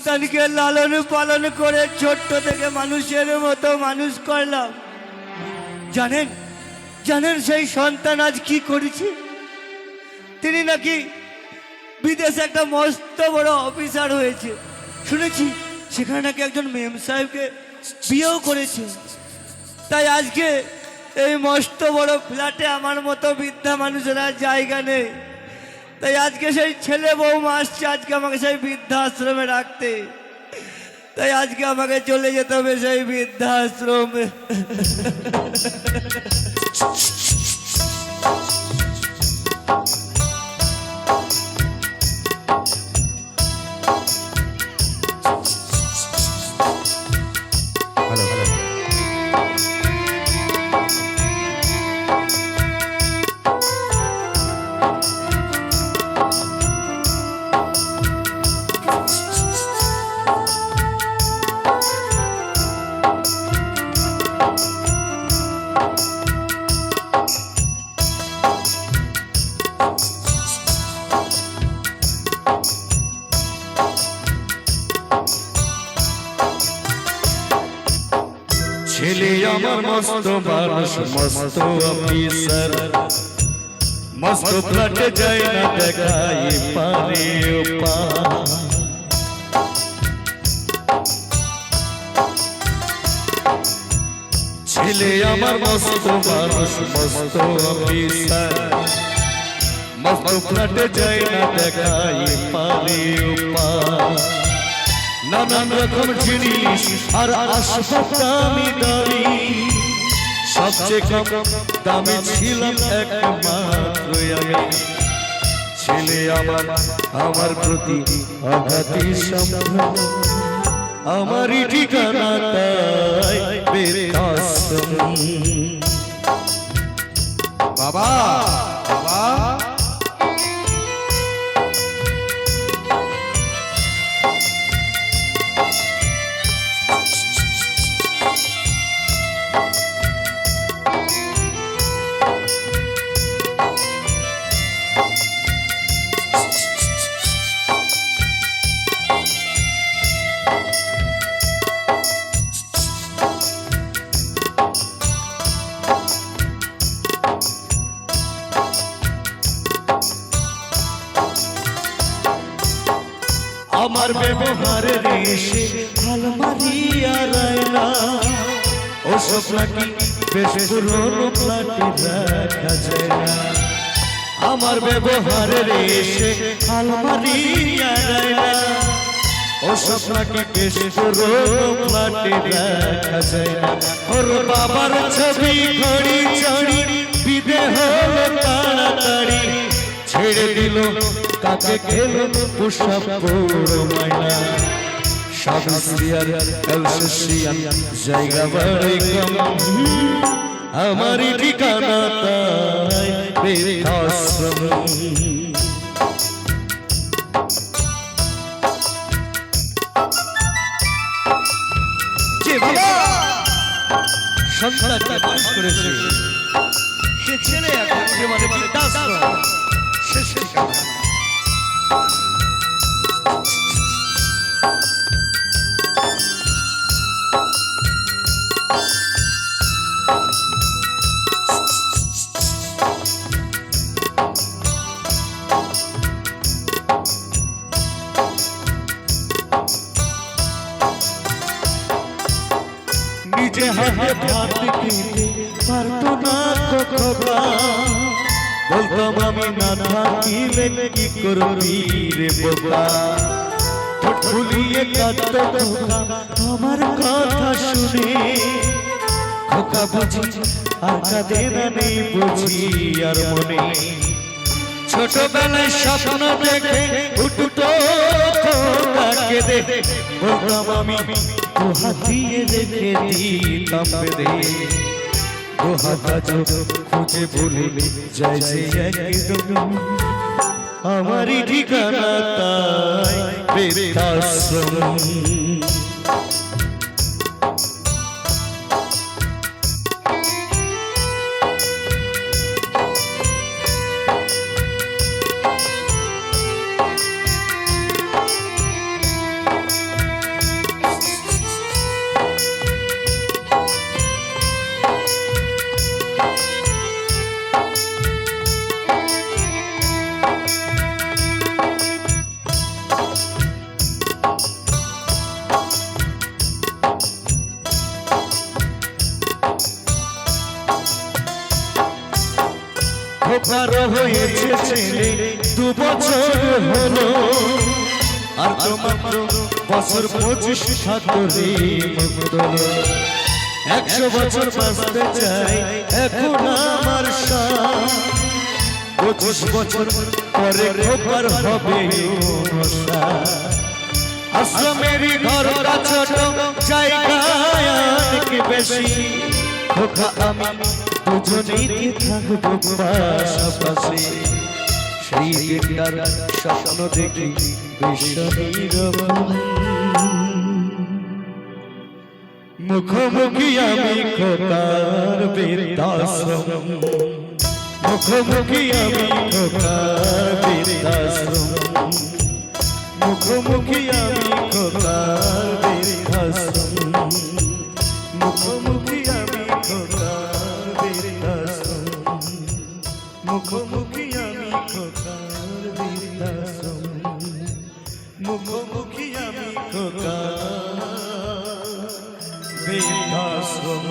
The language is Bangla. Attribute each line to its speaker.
Speaker 1: সন্তানকে লালন পালন করে ছোট্ট থেকে মানুষের মতো মানুষ করলাম। জানেন জানেন সেই সন্তান আজ কি করেছে? তিনি নাকি বিদেশে একটা মস্ত বড় অফিসার হয়েছে শুনেছি। সেখানে নাকি একজন মেম সাহেবকে বিয়েও করেছে। তাই আজকে এই মস্ত বড় ফ্ল্যাটে আমার মতো বৃদ্ধা মানুষেরা জায়গা নেই। তাই আজকে সেই ছেলে বৌমা আসছে আজকে আমাকে সেই বৃদ্ধাশ্রমে রাখতে। তাই আজকে আমাকে চলে যেতে হবে সেই বৃদ্ধাশ্রমে।
Speaker 2: ছেলে আমার মস্ত মানুষ মস্ত অফিসার, মস্ত ফ্ল্যাটে যায় না দেখাই পারে ছেলে আমার মস্ত মানুষ মস্ত অফিসার, মস্ত ফ্ল্যাটে যায় না দেখাই পারে নানান রকম জিনিস আর আসবাব দামি দামি, সবচেয়ে কম দামে ছিলাম একমাত্র আমি। ছেলে আমার আমার প্রতি আঘাতি সম্ভব, আমারই ঠিকানা তাই বৃদ্ধাশ্রম। বাবা বাবা আমার ব্যবহারের এসে আলমারি আর আয়না, ওসব নাকি বেশ পুরনো ফ্ল্যাটে রাখা যায় না। আমার ব্যবহারের এসে আলমারি আর আয়না, ওসব নাকি বেশ পুরনো ফ্ল্যাটে রাখা যায় না। ওর বাবার ছবি ঘড়ি চড়ি বিদে হলো তাড়াতাড়ি, ছেড়ে দিল কাকে খেলো পোশাক পড়ো মাইনা। স্বামী স্ত্রী আর এলসেশিয়ান জায়গা বাড়ি কম, আমারই ঠিকানা তাই বৃদ্ধাশ্রম। যে বাবা সন্তানকে মানুষ করেছে, সে ছেলে এখন জীবনে বৃদ্ধাশ্রম শেষ ঠিকানা। নিজে হাতে ভাত খেতে পারতো না খোকা, বলতাম আমি না থাকিলে কি করবি রে বোকা। ঠোঁট ফুলিয়ে কাঁদতো খোকা আমার কথা শুনে, খোকা বুঝি আর কাঁদে না নেই বুঝি আর মনে। ছোটবেলায় স্বপ্ন দেখে উঠতো খোকাকে দেখে, বলতাম আমি দু হাত দিয়ে রেখে দিতাম বেঁধে। দু হাত খুঁজে বলে যায় যে একদম, আমারই ঠিকানা তাই বৃদ্ধাশ্রম। বড় হয়েছে ছেলে 2 বছর হলো আর তো মাত্র বছর 25 ঠাকুরে মুক্তলো 100 বছর বাঁচতে চাই এখন আমার সাথ 25 বছর পরে খোকার হবে আশ্রমেরই ঘরটা ছোট জায়গায় অনেক বেশি খোকা আমি দুজনেই থাকবো পাশাপাশি সেই দিনটার স্বপ্ন দেখি মুখোমুখি আমি খোকার বৃদ্ধাশ্রম মুখোমুখি আমি খোকার বৃদ্ধাশ্রম মুখোমুখি আমি খোকার বৃদ্ধাশ্রম মুখোমুখি আমি খোকার বৃদ্ধাশ্রম মুখোমুখি আমি খোকার বৃদ্ধাশ্রম মুখোমুখি আমি খোকার বৃদ্ধাশ্রম